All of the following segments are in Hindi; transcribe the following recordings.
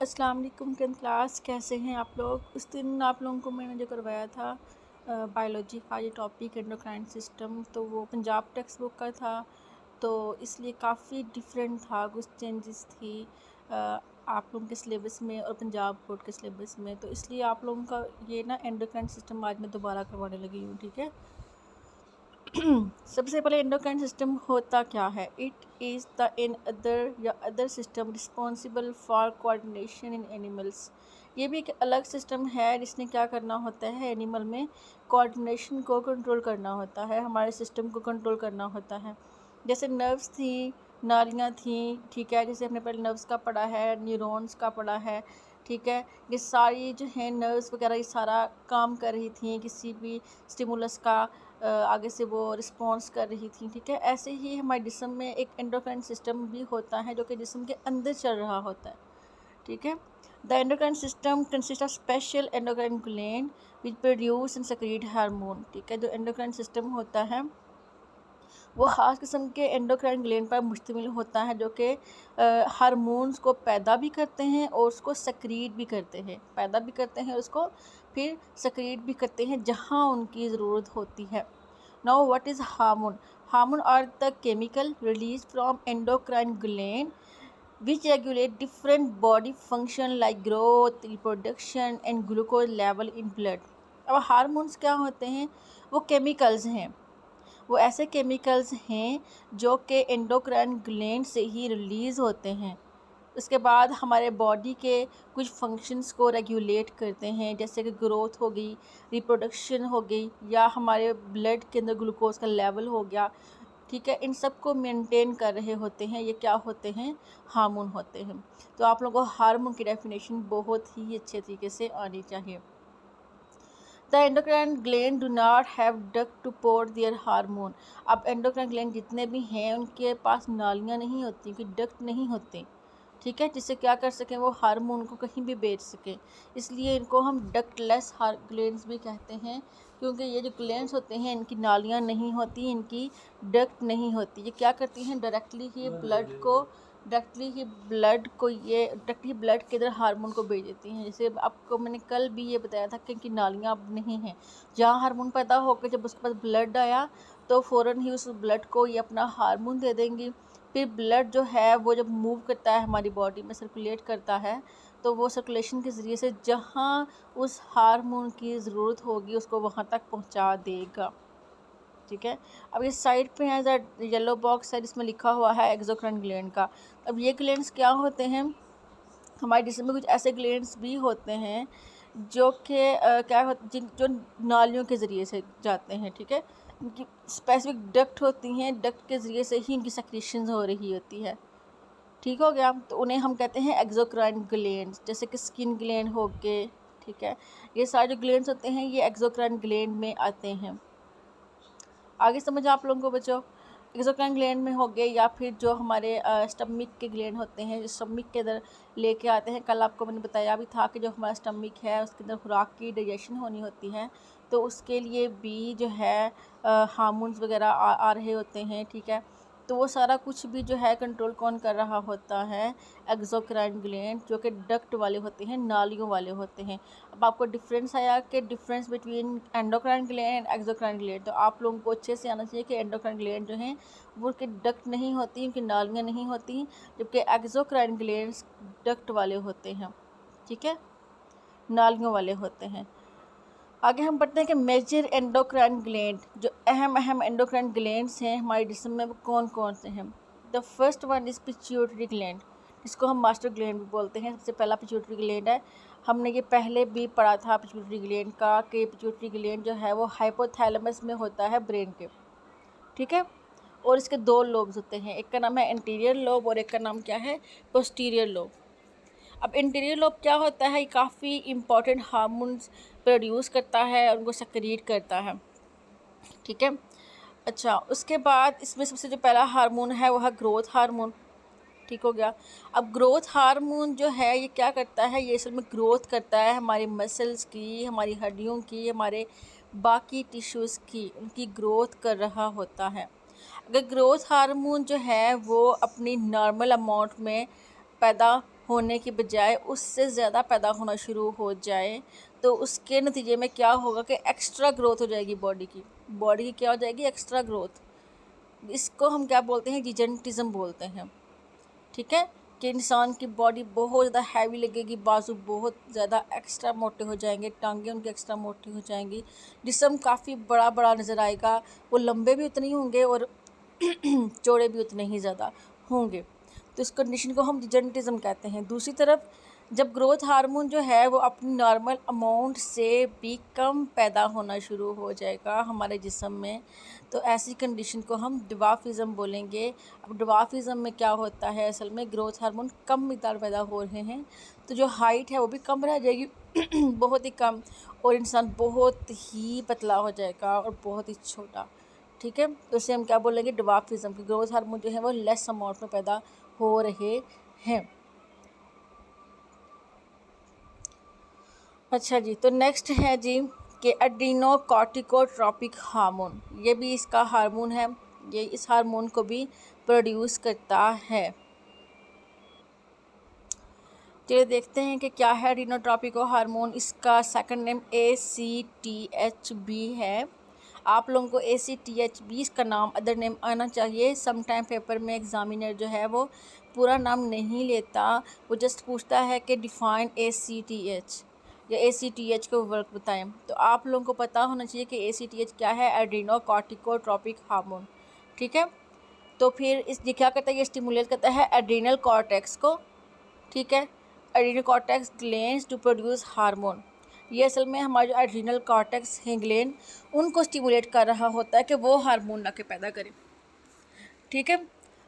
अस्सलाम वालेकुम क्लास, कैसे हैं आप लोग। उस दिन आप लोगों को मैंने जो करवाया था बायोलॉजी का ये टॉपिक एंडोक्राइन सिस्टम, तो वो पंजाब टेक्स्ट बुक का था, तो इसलिए काफ़ी डिफरेंट था, कुछ चेंजेस थी आप लोगों के सिलेबस में और पंजाब बोर्ड के सिलेबस में। तो इसलिए आप लोगों का ये ना एंडोक्राइन सिस्टम आज मैं दोबारा करवाने लगी हूँ, ठीक है। सबसे पहले एंडोक्राइन सिस्टम होता क्या है। It is the in other या other system responsible for coordination in animals. ये भी एक अलग सिस्टम है जिसने क्या करना होता है, एनिमल में कोऑर्डिनेशन को कंट्रोल करना होता है, हमारे सिस्टम को कंट्रोल करना होता है। जैसे नर्व्स थी, नालियाँ थी, ठीक है, जैसे हमने पहले नर्व्स का पढ़ा है, न्यूरॉन्स का पढ़ा है, ठीक है। ये सारी जो है नर्व्स वगैरह ये सारा काम कर रही थी, किसी भी स्टिमुलस का आगे से वो रिस्पॉन्स कर रही थी, ठीक है। ऐसे ही हमारे जिस्म में एक एंडोक्राइन सिस्टम भी होता है जो कि जिस्म के अंदर चल रहा होता है, ठीक है। The endocrine system consist of special endocrine gland which produce and secret hormone, ठीक है। जो एंडोक्राइन सिस्टम होता है वो ख़ास किस्म के एंडोक्राइन ग्लैंड पर मुश्तमिल होता है जो कि हार्मोन्स को पैदा भी करते हैं और उसको सक्रीट भी करते हैं, पैदा भी करते हैं उसको फिर सक्रीट भी करते हैं जहाँ उनकी ज़रूरत होती है। Now what is hormone. Hormone are the chemical release from endocrine gland which regulate different body function like growth, reproduction and glucose level in blood। अब हार्मोन्स क्या होते हैं, वो केमिकल्स हैं, वो ऐसे केमिकल्स हैं जो कि एंडोक्राइन ग्लैंड से ही रिलीज़ होते हैं। उसके बाद हमारे बॉडी के कुछ फंक्शंस को रेगुलेट करते हैं, जैसे कि ग्रोथ हो गई, रिप्रोडक्शन हो गई, या हमारे ब्लड के अंदर ग्लूकोज का लेवल हो गया, ठीक है। इन सब को मेंटेन कर रहे होते हैं, ये क्या होते हैं, हार्मोन होते हैं। तो आप लोगों को हार्मोन की डेफिनेशन बहुत ही अच्छे तरीके से आनी चाहिए। The endocrine gland do not have duct to port their hormone. अब एंडोक्राइन ग्लैंड जितने भी हैं उनके पास नालियाँ नहीं होती, कि डक्ट नहीं होते, ठीक है, जिससे क्या कर सकें, वो हार्मोन को कहीं भी भेज सकें। इसलिए इनको हम डक्टलेस ग्लैंड्स भी कहते हैं, क्योंकि ये जो ग्लैंड्स होते हैं इनकी नालियाँ नहीं होती, इनकी डक्ट नहीं होती। ये क्या करती हैं, डायरेक्टली ब्लड के अंदर हार्मोन को भेज देती हैं। जैसे आपको मैंने कल भी ये बताया था कि इनकी नालियाँ अब नहीं हैं, जहाँ हार्मोन पैदा होकर जब उसके पास ब्लड आया तो फ़ौरन ही उस ब्लड को ये अपना हार्मोन दे देंगी। फिर ब्लड जो है वो जब मूव करता है हमारी बॉडी में, सर्कुलेट करता है, तो वो सर्कुलेशन के ज़रिए से जहाँ उस हार्मोन की ज़रूरत होगी उसको वहाँ तक पहुँचा देगा, ठीक है। अब इस साइड पे है येलो बॉक्स है जिसमें लिखा हुआ है एक्सोक्राइन ग्लैंड का। अब ये ग्लैंड्स क्या होते हैं, हमारे जिस्म में कुछ ऐसे ग्लैंड्स भी होते हैं जो कि क्या होते जिन जो नालियों के ज़रिए से जाते हैं, ठीक है। इनकी स्पेसिफिक डक्ट होती हैं, डक्ट के ज़रिए से ही इनकी सेक्रेशन हो रही होती है, ठीक हो गया। तो उन्हें हम कहते हैं एक्सोक्राइन ग्लैंड्स, जैसे कि स्किन ग्लैंड हो गए, ठीक है। ये सारे जो ग्लैंड्स होते हैं ये एक्सोक्राइन ग्लैंड में आते हैं। आगे समझ आप लोगों को बच्चों, एक्सोक्राइन ग्लैंड में हो गए, या फिर जो हमारे स्टमक के ग्लैंड होते हैं जो स्टमक के अंदर लेके आते हैं। कल आपको मैंने बताया भी था कि जो हमारा स्टमक है उसके अंदर खुराक की डाइजेशन होनी होती है, तो उसके लिए भी जो है हार्मोन्स वगैरह आ रहे होते हैं, ठीक है। तो वो सारा कुछ भी जो है कंट्रोल कौन कर रहा होता है, एक्सोक्राइन ग्लैंड, जो कि डक्ट वाले होते हैं, नालियों वाले होते हैं। अब आपको डिफरेंस आया कि difference between endocrine gland and exocrine gland, तो आप लोगों को अच्छे से आना चाहिए कि एंडोक्राइन ग्लैंड जो हैं वो उनकी डक्ट नहीं होती, उनकी नालियाँ नहीं होती, जबकि एक्सोक्राइन ग्लैंड्स डक्ट वाले होते हैं, ठीक है, नालियों वाले होते हैं। आगे हम पढ़ते हैं कि मेजर एंडोक्राइन ग्लैंड, जो अहम अहम एंडोक्राइन ग्लैंड्स हैं हमारे जिस्म में वो कौन कौन से हैं। The first one is pituitary gland, जिसको हम मास्टर ग्लैंड भी बोलते हैं। सबसे पहला पिट्यूटरी ग्लैंड है, हमने ये पहले भी पढ़ा था पिट्यूटरी ग्लैंड का, कि पिट्यूटरी ग्लैंड जो है वो हाइपोथैलेमस में होता है ब्रेन के, ठीक है। और इसके दो लोब्स होते हैं, एक का नाम है एंटीरियर लोब और एक का नाम क्या है, पोस्टीरियर लोब। अब इंटीरियर लोब क्या होता है, ये काफ़ी इंपॉर्टेंट हार्मोन्स प्रोड्यूस करता है और उनको सक्रिएट करता है, ठीक है। अच्छा, उसके बाद इसमें सबसे जो पहला हार्मोन है वह है ग्रोथ हार्मोन, ठीक हो गया। अब ग्रोथ हार्मोन जो है ये क्या करता है, ये असल में ग्रोथ करता है हमारी मसल्स की, हमारी हड्डियों की, हमारे बाकी टिश्यूज़ की, उनकी ग्रोथ कर रहा होता है। अगर ग्रोथ हार्मोन जो है वो अपनी नॉर्मल अमाउंट में पैदा होने की बजाय उससे ज़्यादा पैदा होना शुरू हो जाए, तो उसके नतीजे में क्या होगा कि एक्स्ट्रा ग्रोथ हो जाएगी बॉडी की क्या हो जाएगी, एक्स्ट्रा ग्रोथ। इसको हम क्या बोलते हैं, जिजेंटिज्म बोलते हैं। ठीक है, कि इंसान की बॉडी बहुत ज़्यादा हैवी लगेगी, बाजू बहुत ज़्यादा एक्स्ट्रा मोटे हो जाएंगे, टांगें उनकी एक्स्ट्रा मोटी हो जाएंगी, जिस्म काफ़ी बड़ा बड़ा नज़र आएगा, वो लंबे भी उतने ही होंगे और चौड़े भी उतने ही ज़्यादा होंगे। तो इस कंडीशन को हम जिजेंटिज्म कहते हैं। दूसरी तरफ जब ग्रोथ हार्मोन जो है वो अपनी नॉर्मल अमाउंट से भी कम पैदा होना शुरू हो जाएगा हमारे जिस्म में, तो ऐसी कंडीशन को हम ड्वार्फिज़म बोलेंगे। अब ड्वार्फिज़म में क्या होता है, असल में ग्रोथ हार्मोन कम मिक़दार पैदा हो रहे हैं, तो जो हाइट है वो भी कम रह जाएगी बहुत ही कम, और इंसान बहुत ही पतला हो जाएगा और बहुत ही छोटा। ठीक है, तो इसे हम क्या बोलेंगे, ड्वार्फिज़म की ग्रोथ हार्मोन जो है वो लेस अमाउंट में पैदा हो रहे हैं। अच्छा जी, तो नेक्स्ट है जी कि एड्रीनोकॉर्टिकोट्रॉपिक हार्मोन, ये भी इसका हार्मोन है, ये इस हार्मोन को भी प्रोड्यूस करता है। चलिए देखते हैं कि क्या है एड्रीनोट्रॉपिको हार्मोन। इसका सेकंड नेम ACTHB है। आप लोगों को ACTHB इसका नाम अदर नेम आना चाहिए। समटाइम पेपर में एग्जामिनर जो है वो पूरा नाम नहीं लेता, वो जस्ट पूछता है कि डिफाइन ACTH या ACTH को वर्क बताएं। तो आप लोगों को पता होना चाहिए कि ACTH क्या है, एड्रीनोकॉर्टिकोट्रॉपिक हार्मोन। ठीक है, तो फिर इस ये क्या करता है, ये स्टिमुलेट करता है एड्रीनल कॉर्टेक्स को। ठीक है, adrenal cortex glands to produce hormone. ये असल में हमारे जो एड्रीनल कॉर्टेक्स हैं ग्लैंड, उनको स्टिमुलेट कर रहा होता है कि वो हार्मोन ला के पैदा करें। ठीक है,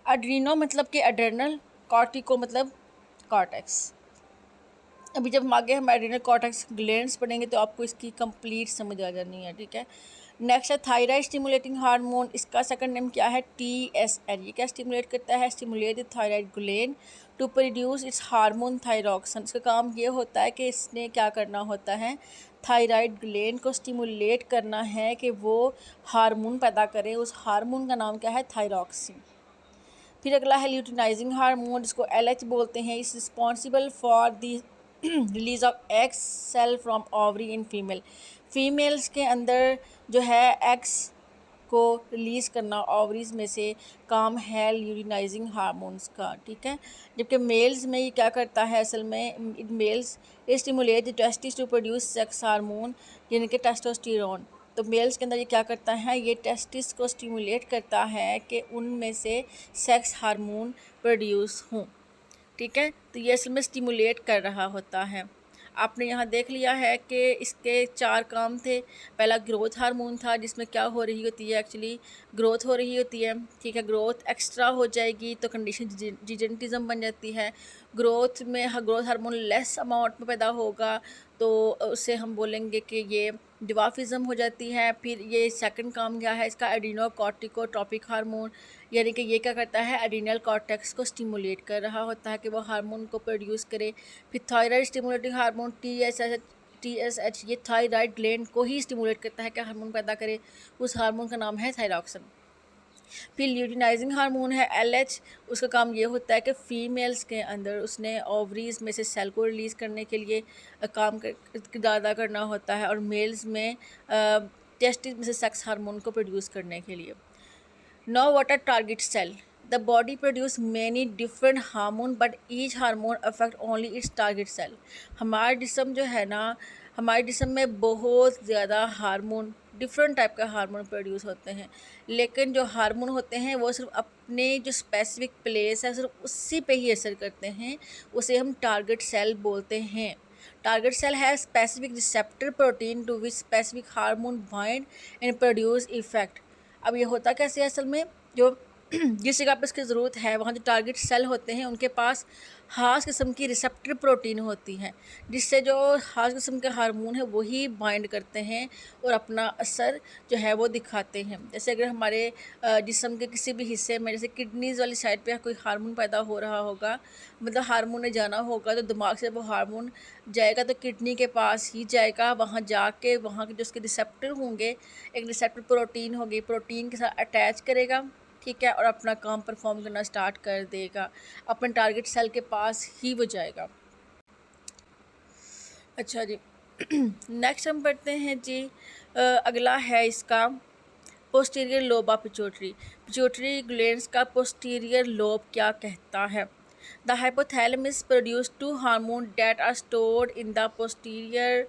एड्रीनो मतलब कि एड्रेनल, कॉर्टिको मतलब कॉर्टेक्स। अभी जब आगे हम एड्रीनल कॉर्टेक्स ग्लैंड्स पढ़ेंगे तो आपको इसकी कंप्लीट समझ आ जानी है। ठीक है, नेक्स्ट है थायराइड स्टिमुलेटिंग हार्मोन। इसका सेकंड नेम क्या है, TSH। ये क्या स्टिमुलेट करता है, stimulate the thyroid gland to produce its hormone thyroxine. इसका काम ये होता है कि इसने क्या करना होता है, थायराइड ग्लैंड को स्टिमुलेट करना है कि वो हार्मोन पैदा करे। उस हार्मोन का नाम क्या है, थायरॉक्सिन। फिर अगला है ल्यूटिनाइजिंग हार्मोन, जिसको LH बोलते हैं। Is responsible for the release of eggs cell from ovary in females के अंदर जो है एग्स को रिलीज़ करना ओवरीज में से काम है ल्यूटिनाइजिंग हार्मोन्स का। ठीक है, जबकि मेल्स में ये क्या करता है, असल में males stimulate the testis to produce sex hormone, यानी कि टेस्टोस्टेरोन। तो मेल्स के अंदर ये क्या करता है, ये टेस्टिस को स्टिमुलेट करता है कि उनमें से सेक्स हार्मोन प्रोड्यूस हों। ठीक है, तो ये असल में स्टिमुलेट कर रहा होता है। आपने यहाँ देख लिया है कि इसके 4 काम थे। पहला ग्रोथ हार्मोन था, जिसमें क्या हो रही होती है, एक्चुअली ग्रोथ हो रही होती है। ठीक है, ग्रोथ एक्स्ट्रा हो जाएगी तो कंडीशन जिजेंटिज्म बन जाती है। ग्रोथ हार्मोन लेस अमाउंट में पैदा होगा तो उसे हम बोलेंगे कि ये ड्वार्फिज़म हो जाती है। फिर ये सेकंड काम क्या है इसका, एड्रीनोकॉर्टिकोट्रॉपिक हार्मोन, यानी कि ये क्या करता है, एड्रीनल कॉर्टेक्स को स्टिमुलेट कर रहा होता है कि वो हार्मोन को प्रोड्यूस करे। फिर थायराइड स्टिमुलेटिंग हार्मोन TSH, ये थायराइड ग्लैंड को ही स्टिमुलेट करता है कि हार्मोन पैदा करे। उस हार्मोन का नाम है थायरॉक्सिन। फिर ल्यूटिनाइजिंग हार्मोन है LH, उसका काम ये होता है कि फ़ीमेल्स के अंदर उसने ओवरीज में से सेल को रिलीज़ करने के लिए काम अदा करना होता है, और मेल्स में टेस्टिस में से सेक्स हार्मोन को प्रोड्यूस करने के लिए। Now what are target cell? The body produce many different hormone but each hormone affect only its target cell. हमारा जिस्म जो है ना, हमारे जिस्म में बहुत ज़्यादा हार्मोन, डिफरेंट टाइप का हार्मोन प्रोड्यूस होते हैं, लेकिन जो हार्मोन होते हैं वो सिर्फ अपने जो स्पेसिफिक प्लेस है सिर्फ उसी पे ही असर करते हैं। उसे हम टारगेट सेल बोलते हैं। टारगेट सेल है specific receptor protein to which specific hormone bind and produce effect. अब ये होता कैसे है, असल में जो जिस जगह पर इसकी ज़रूरत है वहाँ जो टारगेट सेल होते हैं उनके पास खास किस्म की रिसेप्टर प्रोटीन होती हैं, जिससे जो खास किस्म के हार्मोन है वही बाइंड करते हैं और अपना असर जो है वो दिखाते हैं। जैसे अगर हमारे जिस्म के किसी भी हिस्से में, जैसे किडनीज़ वाली साइड पे कोई हार्मोन पैदा हो रहा होगा, मतलब हार्मोन ने जाना होगा, तो दिमाग से वो हार्मोन जाएगा तो किडनी के पास ही जाएगा। वहाँ जाके वहाँ के जो उसके रिसेप्टर होंगे, एक रिसेप्टर प्रोटीन होगी, प्रोटीन के साथ अटैच करेगा। ठीक है, और अपना काम परफॉर्म करना स्टार्ट कर देगा, अपने टारगेट सेल के पास ही वो जाएगा। अच्छा जी नेक्स्ट हम पढ़ते हैं जी, अगला है इसका posterior lobe of pituitary. Pituitary glands का पोस्टीरियर लोब क्या कहता है? The hypothalamus produce two hormone that are stored in the posterior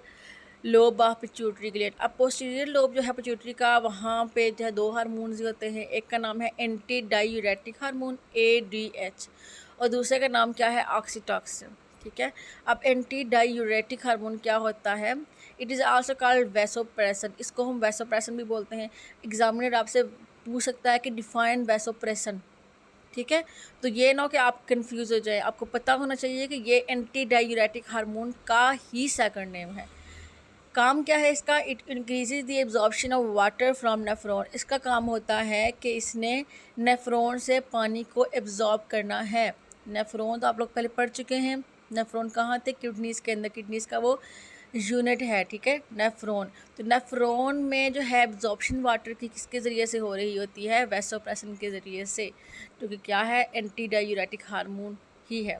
lobe of pituitary gland. अब पोस्टीरियर लोब जो है पिट्यूटरी का, वहाँ पे जो है दो हार्मोन्स होते हैं, एक का नाम है एंटी डायूरेटिक हार्मोन ADH और दूसरे का नाम क्या है ऑक्सीटॉसिन। ठीक है, अब एंटी डायूरेटिक हार्मोन क्या होता है? इट इज़ आल्सो कॉल्ड वैसोप्रेसन, इसको हम वैसोप्रेसन भी बोलते हैं। एग्जामिनर आपसे पूछ सकता है कि डिफाइन वैसोप्रेसन। ठीक है, तो ये ना हो कि आप कंफ्यूज हो जाए, आपको पता होना चाहिए कि ये एंटी डायूरेटिक हार्मोन का ही सेकंड नेम है। काम क्या है इसका? It increases the absorption of water from nephron. इसका काम होता है कि इसने नेफ्रॉन से पानी को एब्जॉर्ब करना है। नेफ्रॉन तो आप लोग पहले पढ़ चुके हैं। नेफ्रॉन कहाँ थे? किडनीज़ के अंदर, किडनीज़ का वो यूनिट है। ठीक है, नेफ्रॉन। तो नेफ्रॉन में जो है एब्जॉर्प्शन वाटर की किसके ज़रिए से हो रही होती है? वैसोप्रेसन के ज़रिए से, जो कि क्या है? एंटी डायूरेटिक हार्मोन ही है।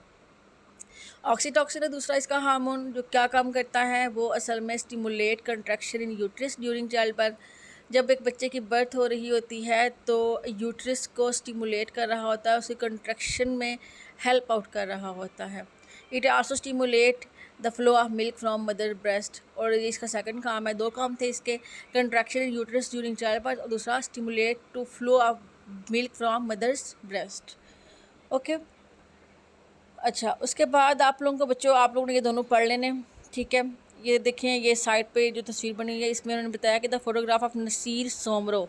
ऑक्सीटॉसिन है दूसरा इसका हार्मोन, जो क्या काम करता है? वो असल में stimulate contraction in uterus during child birth. जब एक बच्चे की बर्थ हो रही होती है तो यूट्रस को स्टिमुलेट कर रहा होता है, उसकी कंट्रैक्शन में हेल्प आउट कर रहा होता है। It also stimulate the flow of milk from mother breast, और इसका सेकंड काम है, दो काम थे इसके, contraction in uterus during child birth और दूसरा stimulate to flow of milk from mother's breast. Okay, अच्छा उसके बाद आप लोगों को बच्चों, आप लोगों ने ये दोनों पढ़ लेने। ठीक है, ये देखें, ये साइड पे जो तस्वीर बनी हुई है, इसमें उन्होंने बताया कि the photograph of Nasir Soomro,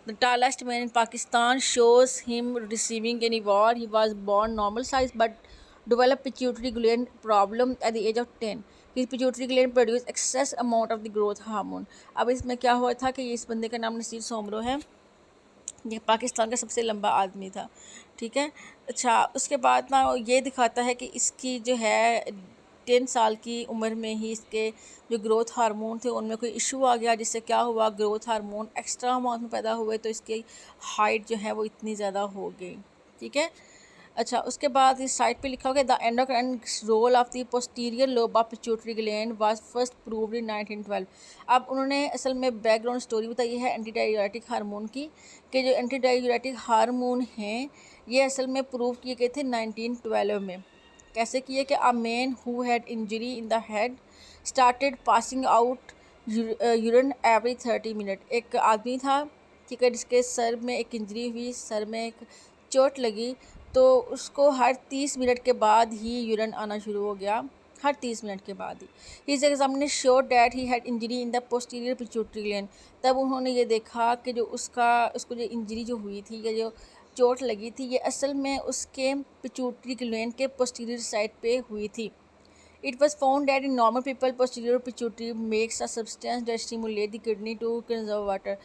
the tallest man in Pakistan, shows him receiving an award. He was born normal size but develop pituitary gland problem at the age of 10। His pituitary gland produce excess amount of the growth hormone. अब इसमें क्या हुआ था कि इस बंदे का नाम नसीर सोमरो है, ये पाकिस्तान का सबसे लंबा आदमी था। ठीक है, अच्छा उसके बाद ना ये दिखाता है कि इसकी जो है 10 साल की उम्र में ही इसके जो ग्रोथ हार्मोन थे उनमें कोई इशू आ गया, जिससे क्या हुआ, ग्रोथ हार्मोन एक्स्ट्रा अमाउंट में पैदा हुए, तो इसकी हाइट जो है वो इतनी ज़्यादा हो गई। ठीक है, अच्छा उसके बाद इस साइट पे लिखा होगा the endocrine role of the posterior lobe of pituitary gland was first proved in 1912। अब उन्होंने असल में बैकग्राउंड स्टोरी बताई है एंटी डायूरेटिक हार्मोन की, कि जो एंटी डायूरेटिक हार्मोन हैं ये असल में प्रूव किए गए थे 1912 में। कैसे किए? कि a man who had injury in the head started passing out urine every 30 minute. एक आदमी था, ठीक है, जिसके सर में एक इंजरी हुई, सर में एक चोट लगी, तो उसको हर 30 मिनट के बाद ही यूरिन आना शुरू हो गया, हर 30 मिनट के बाद ही। His examiner sure that he had injury in the posterior pituitary gland. तब उन्होंने ये देखा कि जो उसको जो इंजरी जो हुई थी या जो चोट लगी थी, ये असल में उसके पिट्यूटरी ग्लैंड के पोस्टीरियर साइड पे हुई थी। It was found that in normal people, posterior pituitary makes a substance that stimulate the kidney to conserve water.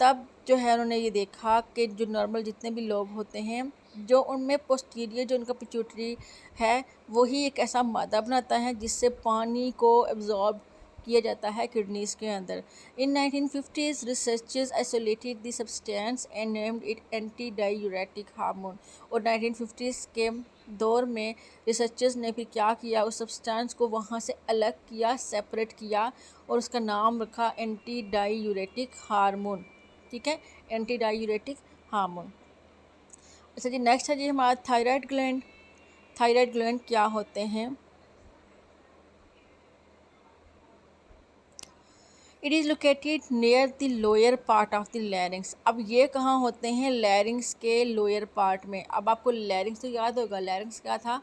तब जो है उन्होंने ये देखा कि जो नॉर्मल जितने भी लोग होते हैं, जो उनमें पोस्टीरियर जो उनका पिट्यूटरी है वही एक ऐसा मादा बनाता है जिससे पानी को एब्जॉर्ब किया जाता है किडनीज़ के अंदर। इन 1950s researchers isolated the substance and named it anti diuretic hormone. और 1950s के दौर में रिसर्चर्स ने फिर क्या किया, उस सब्सटेंस को वहाँ से अलग किया, सेपरेट किया और उसका नाम रखा एंटी डायूरेटिक हार्मोन। ठीक है, एंटी डायूरेटिक हार्मोन। अच्छा जी नेक्स्ट है जी हमारा थायराइड ग्लैंड। थायराइड ग्लैंड क्या होते हैं? It is located near the lower part of the larynx. अब ये कहाँ होते हैं? लैरिंग्स के लोअर पार्ट में। अब आपको लैरिंग्स तो याद होगा, लैरिंग्स क्या था?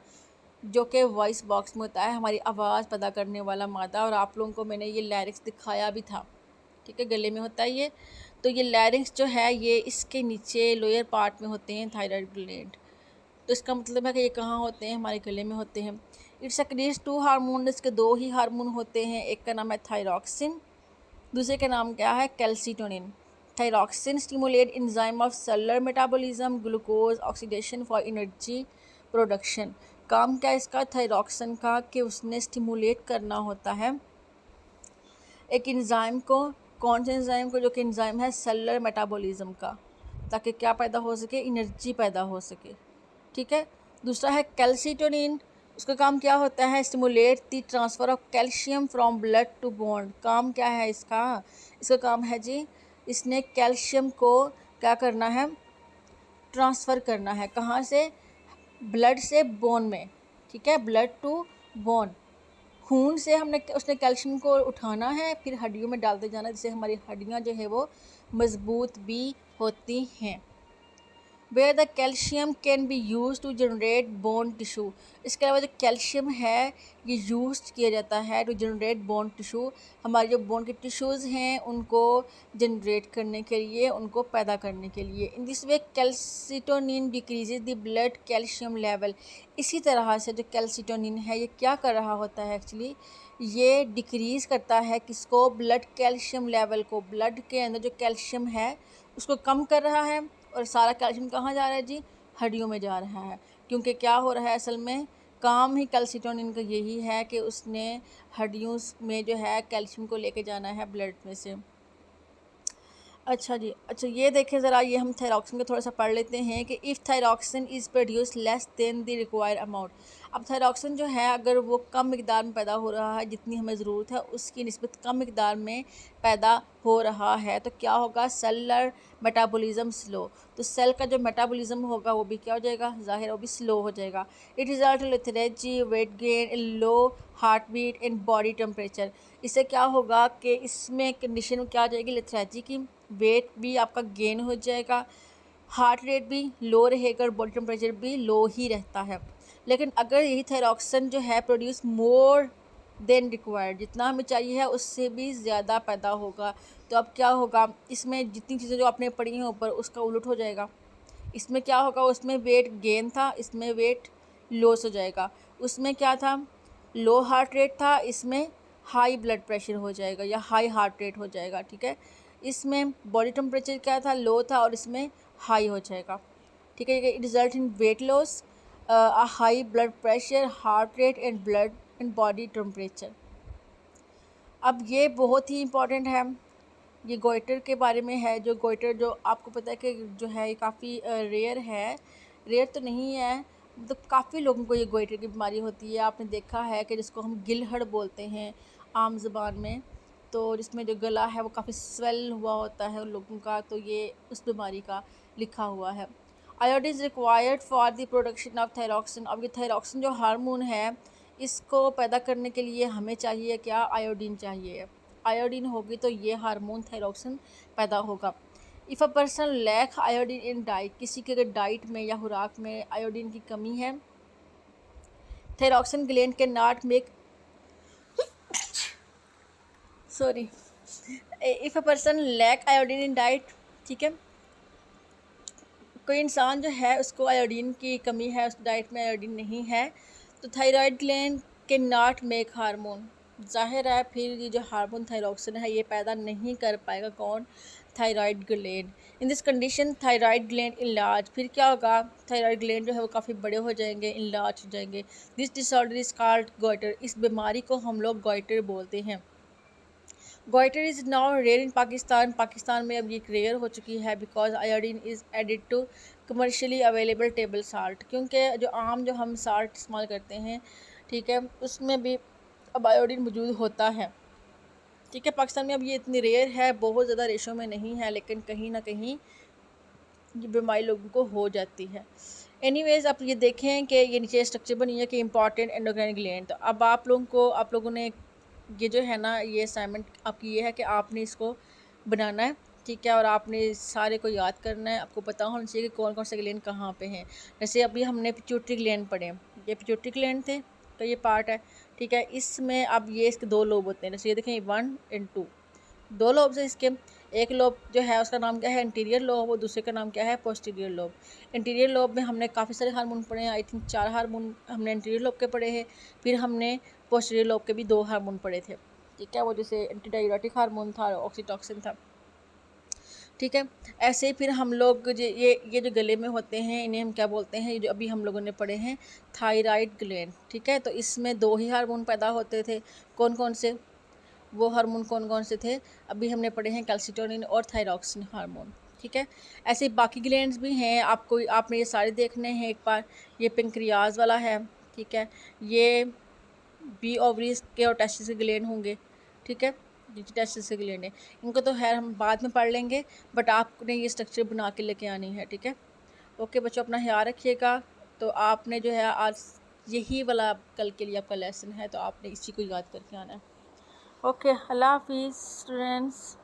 जो कि वॉइस बॉक्स में होता है, हमारी आवाज़ पैदा करने वाला मादा, और आप लोगों को मैंने ये लैरिंग्स दिखाया भी था। ठीक है, गले में होता है ये। तो ये लैरिंग्स जो है ये इसके नीचे लोअर पार्ट में होते हैं थायराइड ग्लैंड। तो इसका मतलब है कि ये कहाँ होते हैं? हमारे गले में होते हैं। इट सेक्रेट्स 2 हार्मोन, इसके 2 ही हार्मोन होते हैं, एक का नाम है थायरॉक्सिन, दूसरे का नाम क्या है? Calcitonin. Thyroxine stimulate enzyme of cellular metabolism, glucose oxidation for energy production. काम क्या इसका थायरॉक्सिन का? कि उसने स्टिमुलेट करना होता है एक एंजाइम को। कौन से एंजाइम को? जो कि एंजाइम है सेलुलर मेटाबॉलिज्म का। ताकि क्या पैदा हो सके, एनर्जी पैदा हो सके। ठीक है। दूसरा है कैल्सिटोनिन, उसका काम क्या होता है, stimulate the transfer of calcium from blood to bone. काम क्या है इसका, इसका काम है जी, इसने कैल्शियम को क्या करना है, ट्रांसफ़र करना है, कहाँ से, ब्लड से बोन में। ठीक है, ब्लड टू बोन, खून से हमने उसने कैल्शियम को उठाना है, फिर हड्डियों में डालते जाना, जिससे हमारी हड्डियाँ जो है वो मजबूत भी होती हैं। Where the calcium can be use to generate bone tissue. इसके अलावा जो कैल्शियम है ये यूज किया जाता है टू जनरेट बोन टिश्यू, हमारे जो बोन के टिश्यूज़ हैं उनको जनरेट करने के लिए, उनको पैदा करने के लिए। In this way calcitonin decreases the blood calcium level. इसी तरह से जो कैल्सिटोनिन है ये क्या कर रहा होता है, एक्चुअली ये डिक्रीज़ करता है किसको, ब्लड कैल्शियम लेवल को। ब्लड के अंदर जो कैल्शियम है उसको कम कर रहा है, और सारा कैल्शियम कहाँ जा रहा है जी, हड्डियों में जा रहा है। क्योंकि क्या हो रहा है, असल में काम ही कैल्सिटोनिन का यही है कि उसने हड्डियों में जो है कैल्शियम को लेके जाना है ब्लड में से। अच्छा जी, अच्छा ये देखें ज़रा, ये हम थायरॉक्सिन का थोड़ा सा पढ़ लेते हैं कि if thyroxine is produce less than the required amount. अब थायरॉक्सिन जो है अगर वो कम मिकदार में पैदा हो रहा है, जितनी हमें ज़रूरत है उसकी निस्बत कम मिकदार में पैदा हो रहा है, तो क्या होगा, सेलुलर मेटाबॉलिज्म स्लो। तो सेल का जो मेटाबॉलिज्म होगा वो भी क्या हो जाएगा, ज़ाहिर वो भी स्लो हो जाएगा। It result in lethargy, weight gain, low heart beat and body temperature. इससे क्या होगा कि इसमें कंडीशन क्या आ जाएगी, लेथरेजी की, वेट भी आपका गेन हो जाएगा, हार्ट रेट भी लो रहेगा और बॉडी टेम्परेचर भी लो ही रहता है। लेकिन अगर यही थायरॉक्सिन जो है प्रोड्यूस मोर देन रिक्वायर्ड, जितना हमें चाहिए है उससे भी ज़्यादा पैदा होगा, तो अब क्या होगा, इसमें जितनी चीज़ें जो आपने पढ़ी हैं ऊपर उसका उलट हो जाएगा। इसमें क्या होगा, उसमें वेट गेन था, इसमें वेट लॉस हो जाएगा। उसमें क्या था, लो हार्ट रेट था, इसमें हाई ब्लड प्रेशर हो जाएगा या हाई हार्ट रेट हो जाएगा। ठीक है, इसमें बॉडी टेम्परेचर क्या था, लो था, और इसमें हाई हो जाएगा। ठीक है, it result in weight loss, high blood pressure, heart rate and blood and body temperature. अब ये बहुत ही इम्पॉर्टेंट है, ये गोइटर के बारे में है। जो गोइटर, जो आपको पता है कि जो है ये काफ़ी रेयर है, रेयर तो नहीं है, मतलब काफ़ी लोगों को ये गोइटर की बीमारी होती है। आपने देखा है कि जिसको हम गिलहड़ बोलते हैं आम ज़बान में, तो जिसमें जो गला है वो काफ़ी स्वेल हुआ होता है उन लोगों का, तो ये उस बीमारी का लिखा हुआ है। Iodine is required for the production of thyroxine. अब ये थायरॉक्सिन जो हार्मोन है इसको पैदा करने के लिए हमें चाहिए क्या, आयोडीन चाहिए। आयोडीन होगी तो ये हार्मोन थायरॉक्सिन पैदा होगा। If a person lack iodine in diet, किसी के अगर डाइट में या खुराक में आयोडीन की कमी है, थायरॉक्सिन ग्लैंड के not make, sorry, if a person lack iodine in diet, ठीक है, कोई इंसान जो है उसको आयोडीन की कमी है, उस डाइट में आयोडीन नहीं है, तो थायराइड ग्लैंड के नॉट मेक हार्मोन, ज़ाहिर है फिर ये जो हार्मोन थायरॉक्सिन है ये पैदा नहीं कर पाएगा, कौन, thyroid gland. In this condition thyroid gland enlarge, फिर क्या होगा, थायराइड ग्लैंड जो है वो काफ़ी बड़े हो जाएंगे, इनलार्ज हो जाएंगे। This disorder is called goitre, इस बीमारी को हम लोग गोइटर बोलते हैं। Goitre is now rare in Pakistan, Pakistan में अब ये रेयर हो चुकी है, because iodine is added to commercially available table salt, क्योंकि जो आम जो हम साल्ट इस्तेमाल करते हैं, ठीक है, उसमें भी अब आयोडीन मौजूद होता है। ठीक है, पाकिस्तान में अब ये इतनी रेयर है, बहुत ज़्यादा रेशो में नहीं है, लेकिन कहीं ना कहीं ये बीमारी लोगों को हो जाती है। एनीवेज़ आप ये देखें कि ये नीचे स्ट्रक्चर बनी है कि इंपॉर्टेंट एंडोक्राइन ग्लैंड। तो अब आप लोगों ने ये जो है ना, ये असाइनमेंट आपकी ये है कि आपने इसको बनाना है, ठीक है, और आपने सारे को याद करना है। आपको पता होना चाहिए कि कौन कौन से ग्लैंड कहाँ पे हैं। जैसे अभी हमने पिट्यूटरी ग्लैंड पढ़े, ये पिट्यूटरी ग्लैंड थे, तो ये पार्ट है, ठीक है। इसमें अब ये इसके दो लोब होते हैं, जैसे ये देखें 1 और 2, दो लोब से इसके। एक लोब जो है उसका नाम क्या है, इंटीरियर लोब, और दूसरे का नाम क्या है, पोस्टीरियर लोब। इंटीरियर लोब में हमने काफ़ी सारे हार्मोन पढ़े हैं, आई थिंक 4 हार्मोन हमने इंटीरियर लोब के पढ़े हैं, फिर हमने पोस्टीरियर लोब के भी 2 हार्मोन पढ़े थे, ठीक है, वो जैसे एंटीडायरेटिक हार्मोन था, ऑक्सीटॉक्सिन था, ठीक है। ऐसे ही फिर हम लोग ये जो गले में होते हैं इन्हें हम क्या बोलते हैं, ये जो अभी हम लोगों ने पढ़े हैं, थायराइड ग्लैंड, ठीक है। तो इसमें 2 ही हार्मोन पैदा होते थे, कौन कौन से, वो हार्मोन कौन कौन से थे, अभी हमने पढ़े हैं कैल्सिटोनिन और थायरॉक्सिन हार्मोन, ठीक है। ऐसे बाकी ग्लैंड्स भी हैं, आपने ये सारे देखने हैं एक बार। ये पेंक्रियाज वाला है, ठीक है। ये बी ओवरीज के और टेस्टिस के ग्लैंड होंगे, ठीक है। ये टेस्टिस के ग्लैंड है, इनको तो खैर हम बाद में पढ़ लेंगे, बट आपने ये स्ट्रक्चर बना के लेके आनी है, ठीक है। ओके बच्चों, अपना ख्याल रखिएगा। तो आपने जो है आज यही वाला कल के लिए आपका लेसन है, तो आपने इसी को याद करके आना है। ओके, अल्लाह हाफिज़ स्टूडेंट्स।